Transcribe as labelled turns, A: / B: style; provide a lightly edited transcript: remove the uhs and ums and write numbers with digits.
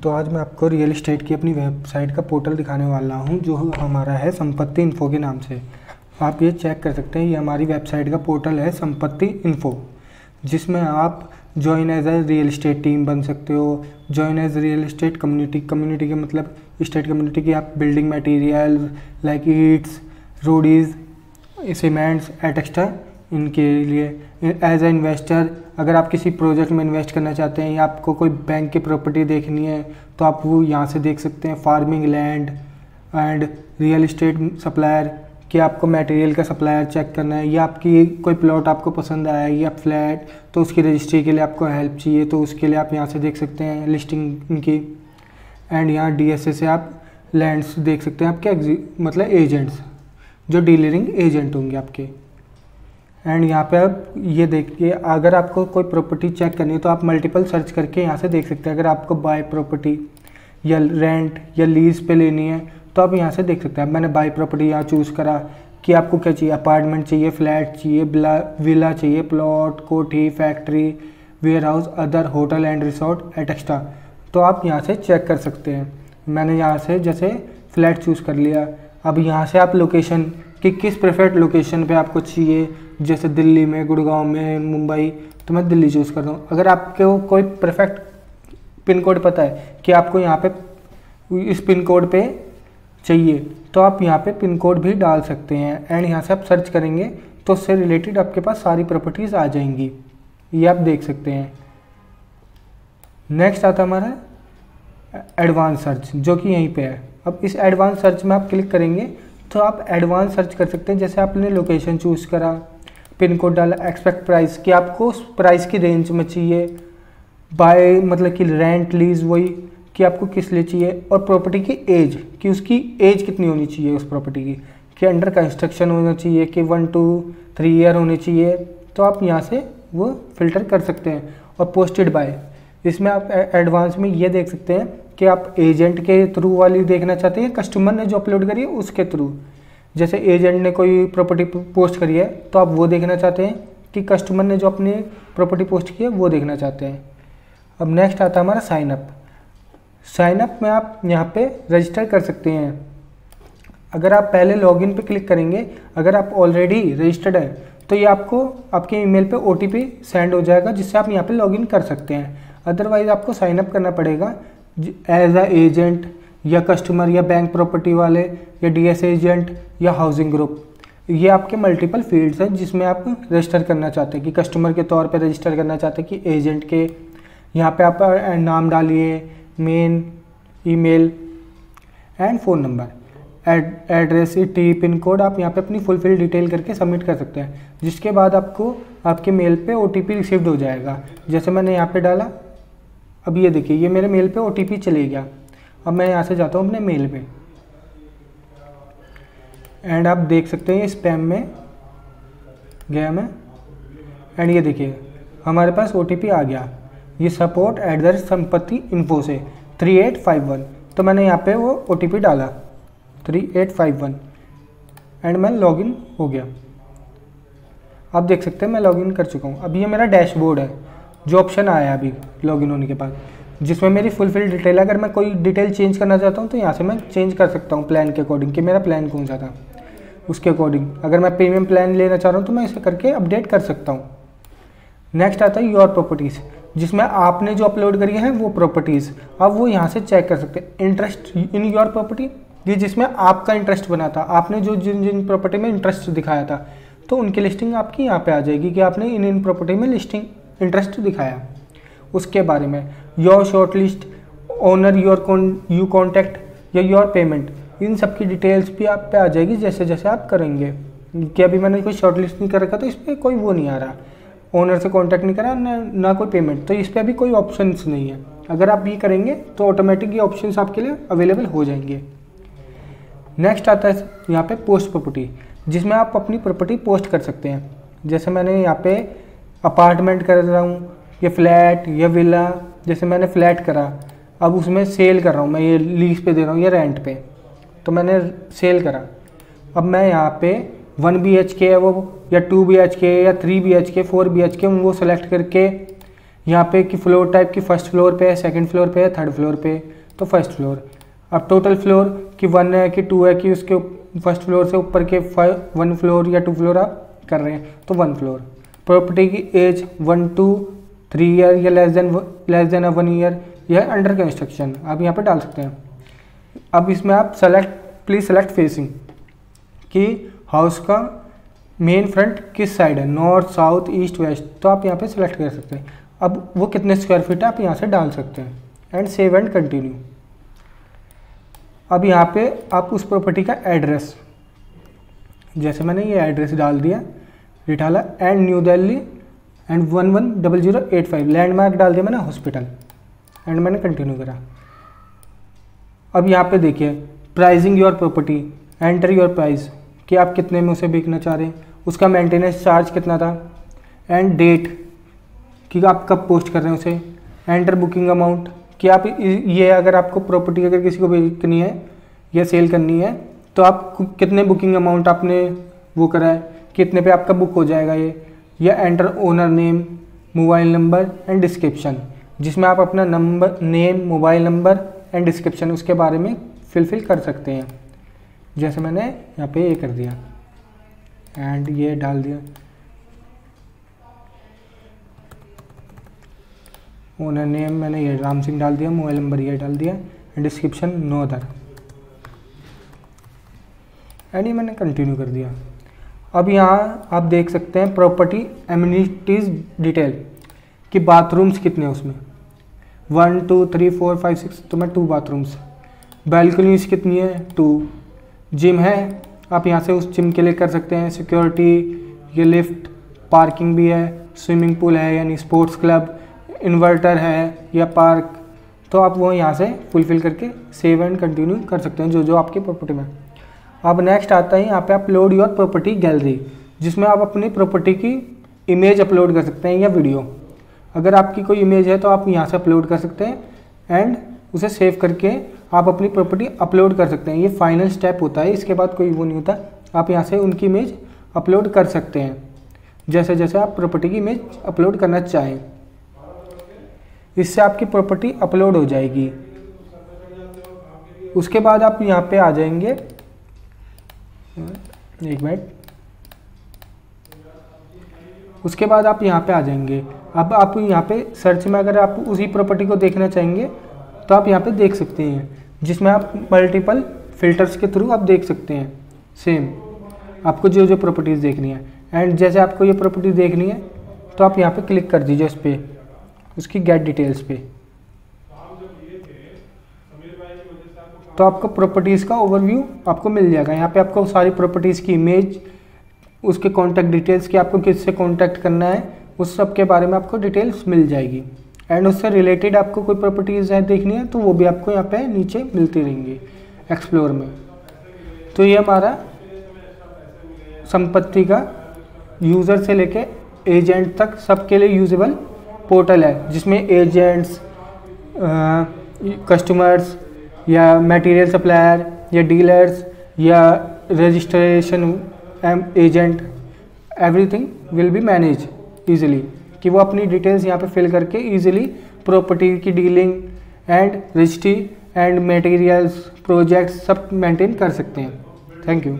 A: तो आज मैं आपको रियल एस्टेट की अपनी वेबसाइट का पोर्टल दिखाने वाला हूं, जो हमारा है संपत्ति इन्फो के नाम से। आप ये चेक कर सकते हैं, ये हमारी वेबसाइट का पोर्टल है संपत्ति इन्फो, जिसमें आप join as a real estate team बन सकते हो। Join as real estate community के मतलब स्टेट कम्युनिटी की आप बिल्डिंग मटेरियल लाइक ईट्स, रोडीज, सीमेंट्स एटक्स्ट्रा इनके लिए एज ए इन्वेस्टर अगर आप किसी प्रोजेक्ट में इन्वेस्ट करना चाहते हैं या आपको कोई बैंक की प्रॉपर्टी देखनी है तो आप वो यहाँ से देख सकते हैं। Farming land and real estate supplier कि आपको मटेरियल का सप्लायर चेक करना है, या आपकी कोई प्लॉट आपको पसंद आया या फ्लैट तो उसकी रजिस्ट्री के लिए आपको हेल्प चाहिए तो उसके लिए आप यहाँ से देख सकते हैं लिस्टिंग इनकी। एंड यहाँ DSA से आप लैंड्स देख सकते हैं, आपके मतलब एजेंट्स जो डीलरिंग एजेंट होंगे आपके। एंड यहाँ पे आप ये देखिए, अगर आपको कोई प्रॉपर्टी चेक करनी है तो आप मल्टीपल सर्च करके यहाँ से देख सकते हैं। अगर आपको बाय प्रॉपर्टी या रेंट या लीज पे लेनी है तो आप यहाँ से देख सकते हैं। मैंने बाय प्रॉपर्टी यहाँ चूज़ करा कि आपको क्या चाहिए, अपार्टमेंट चाहिए, फ्लैट चाहिए, विला चाहिए, प्लॉट, कोठी, factory, warehouse, other hotel and resort etcetera. तो आप यहाँ से चेक कर सकते हैं। मैंने यहाँ से जैसे फ्लैट चूज़ कर लिया। अब यहाँ से आप लोकेशन कि किस प्रेफर्ड लोकेशन पे आपको चाहिए, जैसे दिल्ली में, गुड़गांव में, मुंबई, तो मैं दिल्ली चूज़ कर रहा हूँ। अगर आपको कोई परफेक्ट पिन कोड पता है कि आपको यहाँ पे इस पिन कोड पे चाहिए तो आप यहाँ पे पिन कोड भी डाल सकते हैं। एंड यहाँ से आप सर्च करेंगे तो उससे रिलेटेड आपके पास सारी प्रॉपर्टीज़ आ जाएंगी, ये आप देख सकते हैं। नेक्स्ट आता हमारा एडवांस सर्च, जो कि यहीं पे है। अब इस एडवांस सर्च में आप क्लिक करेंगे तो आप एडवांस सर्च कर सकते हैं। जैसे आपने लोकेशन चूज़ करा, पिन कोड डाला, एक्सपेक्ट प्राइस कि आपको उस प्राइस की रेंज में चाहिए, बाय मतलब कि रेंट लीज वही कि आपको किस लिए चाहिए, और प्रॉपर्टी की एज कि उसकी एज कितनी होनी चाहिए उस प्रॉपर्टी की, कि अंडर कंस्ट्रक्शन होना चाहिए, कि 1 to 3 ईयर होने चाहिए। तो आप यहाँ से वो फिल्टर कर सकते हैं। और पोस्टेड बाय, इसमें आप एडवांस में ये देख सकते हैं कि आप एजेंट के थ्रू वाली देखना चाहते हैं, कस्टमर ने जो अपलोड करी है उसके थ्रू। जैसे एजेंट ने कोई प्रॉपर्टी पोस्ट करी है तो आप वो देखना चाहते हैं, कि कस्टमर ने जो अपनी प्रॉपर्टी पोस्ट की है वो देखना चाहते हैं। अब नेक्स्ट आता है हमारा साइन अप। साइन अप में आप यहाँ पे रजिस्टर कर सकते हैं। अगर आप पहले लॉगिन पे क्लिक करेंगे, अगर आप ऑलरेडी रजिस्टर्ड हैं तो ये आपको आपके ईमेल पे OTP सेंड हो जाएगा, जिससे आप यहाँ पे लॉगिन कर सकते हैं। अदरवाइज़ आपको साइन अप करना पड़ेगा एज अ एजेंट या कस्टमर या बैंक प्रॉपर्टी वाले या DSA एजेंट या हाउसिंग ग्रुप। ये आपके मल्टीपल फील्ड्स हैं जिसमें आप रजिस्टर करना चाहते हैं, कि कस्टमर के तौर पे रजिस्टर करना चाहते हैं, कि एजेंट के। यहाँ पे आप नाम डालिए, main, email and phone number, address, city, pin code. आप यहाँ पे अपनी फुलफिल डिटेल करके सबमिट कर सकते हैं, जिसके बाद आपको आपके मेल पे OTP रिसीव्ड हो जाएगा। जैसे मैंने यहाँ पे डाला, अब ये देखिए ये मेरे मेल पे OTP चले गया। अब मैं यहाँ से जाता हूँ अपने मेल पे एंड आप देख सकते हैं स्पैम में गया मैं। एंड ये देखिए हमारे पास OTP आ गया, ये support@संपत्ति इन्फो से 3851। तो मैंने यहाँ पे वो OTP डाला 3851 एंड मैं लॉगिन हो गया। आप देख सकते हैं मैं लॉगिन कर चुका हूँ। अब ये मेरा डैशबोर्ड है, जो ऑप्शन आया अभी लॉगिन होने के बाद, जिसमें मेरी फुलफिल डिटेल है। अगर मैं कोई डिटेल चेंज करना चाहता हूँ तो यहाँ से मैं चेंज कर सकता हूँ प्लान के अकॉर्डिंग, कि मेरा प्लान कौन सा था उसके अकॉर्डिंग। अगर मैं प्रीमियम प्लान लेना चाह रहा हूँ तो मैं इसे करके अपडेट कर सकता हूँ। नेक्स्ट आता है योर प्रॉपर्टीज़, जिसमें आपने जो अपलोड करी है वो प्रॉपर्टीज़ अब वो यहाँ से चेक कर सकते हैं। इंटरेस्ट इन योर प्रॉपर्टी, ये जिसमें आपका इंटरेस्ट बना था, आपने जो जिन जिन प्रॉपर्टी में इंटरेस्ट दिखाया था तो उनकी लिस्टिंग आपकी यहाँ पे आ जाएगी, कि आपने इन प्रॉपर्टी में लिस्टिंग इंटरेस्ट दिखाया उसके बारे में। Your short list, owner you contact या योर पेमेंट, इन सब की डिटेल्स भी आप पे आ जाएगी जैसे जैसे आप करेंगे। कि अभी मैंने कोई शॉर्ट लिस्ट नहीं कर रखा तो इस पर कोई वो नहीं आ रहा, ओनर से कॉन्टैक्ट नहीं करा ना कोई पेमेंट, तो इस पर अभी कोई ऑप्शंस नहीं है। अगर आप ये करेंगे तो ऑटोमेटिक ये ऑप्शंस आपके लिए अवेलेबल हो जाएंगे। नेक्स्ट आता है यहाँ पे पोस्ट प्रॉपर्टी, जिसमें आप अपनी प्रॉपर्टी पोस्ट कर सकते हैं। जैसे मैंने यहाँ पे अपार्टमेंट कर रहा हूँ या फ्लैट या विला, जैसे मैंने फ्लैट करा, अब उसमें सेल कर रहा हूँ मैं, ये लीज पे दे रहा हूँ या रेंट पे, तो मैंने सेल करा। अब मैं यहाँ पे 1 BHK है वो, या 2 BHK या 3 BHK 4 BHK वो सेलेक्ट करके यहाँ पे कि फ्लोर टाइप की फर्स्ट फ्लोर पे है, सेकंड फ्लोर पे है, थर्ड फ्लोर पे, तो फर्स्ट फ्लोर। अब टोटल फ्लोर कि 1 है कि 2 है कि उसके फर्स्ट फ्लोर से ऊपर के 1 फ्लोर या 2 फ्लोर आप कर रहे हैं तो 1 फ्लोर। प्रॉपर्टी की एज 1 to 3 ईयर या लेस देन 1 ईयर, यह अंडर कंस्ट्रक्शन आप यहाँ पे डाल सकते हैं। अब इसमें आप प्लीज सेलेक्ट फेसिंग कि हाउस का मेन फ्रंट किस साइड है, नॉर्थ, साउथ, ईस्ट, वेस्ट, तो आप यहाँ पे सेलेक्ट कर सकते हैं। अब वो कितने स्क्वायर फीट है आप यहाँ से डाल सकते हैं एंड सेव एंड कंटिन्यू। अब यहाँ पे आप उस प्रॉपर्टी का एड्रेस, जैसे मैंने ये एड्रेस डाल दिया Rithala and new Delhi and 110085, landmark डाल दिया मैंने हॉस्पिटल एंड मैंने कंटिन्यू करा। अब यहाँ पे देखिए pricing your property, enter your price कि आप कितने में उसे बेचना चाह रहे हैं, उसका मेंटेनेंस चार्ज कितना था एंड डेट कि आप कब पोस्ट कर रहे हैं उसे, एंटर बुकिंग अमाउंट कि आप ये अगर आपको प्रॉपर्टी अगर किसी को बेचनी है या सेल करनी है तो आप कितने बुकिंग अमाउंट आपने वो करा है, कितने पे आपका बुक हो जाएगा ये, या enter owner name, mobile number and description, जिसमें आप अपना number, name, mobile number and description उसके बारे में फिल कर सकते हैं। जैसे मैंने यहाँ पे ये कर दिया एंड ये डाल दिया ओनर नेम, मैंने ये राम सिंह डाल दिया, मोबाइल नंबर ये डाल दिया, डिस्क्रिप्शन नो अदर एंड ये मैंने कंटिन्यू कर दिया। अब यहाँ आप देख सकते हैं प्रॉपर्टी एमिनिटीज़ डिटेल कि बाथरूम्स कितने हैं उसमें, 1 2 3 4 5 6, तो मैं 2 बाथरूम्स। बैल्कनीज कितनी है, 2। जिम है, आप यहाँ से उस जिम के लिए कर सकते हैं। सिक्योरिटी, ये लिफ्ट, पार्किंग भी है, स्विमिंग पूल है यानी स्पोर्ट्स क्लब, इन्वर्टर है या पार्क, तो आप वो यहाँ से फुलफिल करके सेव एंड कंटिन्यू कर सकते हैं जो आपकी प्रॉपर्टी में। अब नेक्स्ट आता है यहाँ पे अपलोड योर प्रॉपर्टी गैलरी, जिसमें आप अपनी प्रॉपर्टी की इमेज अपलोड कर सकते हैं या वीडियो। अगर आपकी कोई इमेज है तो आप यहाँ से अपलोड कर सकते हैं एंड उसे सेव करके आप अपनी प्रॉपर्टी अपलोड कर सकते हैं। ये फाइनल स्टेप होता है, इसके बाद कोई वो नहीं होता। आप यहाँ से उनकी इमेज अपलोड कर सकते हैं जैसे जैसे आप प्रॉपर्टी की इमेज अपलोड करना चाहें। इससे आपकी प्रॉपर्टी अपलोड हो जाएगी। उसके बाद आप यहाँ पे आ जाएंगे, एक मिनट, उसके बाद आप यहाँ पे आ जाएंगे। अब आप यहाँ पे सर्च में अगर आप उसी प्रॉपर्टी को देखना चाहेंगे तो आप यहाँ पे देख सकते हैं, जिसमें आप मल्टीपल फिल्टर्स के थ्रू आप देख सकते हैं सेम आपको जो प्रॉपर्टीज़ देखनी है। एंड जैसे आपको ये प्रॉपर्टी देखनी है तो आप यहाँ पे क्लिक कर दीजिए उस पर, उसकी गेट डिटेल्स पे, तो आपको प्रॉपर्टीज़ का ओवरव्यू आपको मिल जाएगा। यहाँ पे आपको सारी प्रॉपर्टीज़ की इमेज, उसके कॉन्टैक्ट डिटेल्स कि आपको किससे कॉन्टैक्ट करना है, उस सब के बारे में आपको डिटेल्स मिल जाएगी। एंड उससे रिलेटेड आपको कोई प्रॉपर्टीज़ है देखनी है तो वो भी आपको यहाँ पे नीचे मिलती रहेंगी एक्सप्लोर में। तो ये हमारा संपत्ति का यूज़र से लेके एजेंट तक सबके लिए यूजेबल पोर्टल है, जिसमें एजेंट्स, कस्टमर्स या मटेरियल सप्लायर या डीलर्स या registration agent, everything will be manage easily, कि वो अपनी डिटेल्स यहाँ पे फिल करके ईजिली प्रॉपर्टी की dealing and registry and materials, projects सब मेंटेन कर सकते हैं। Thank you.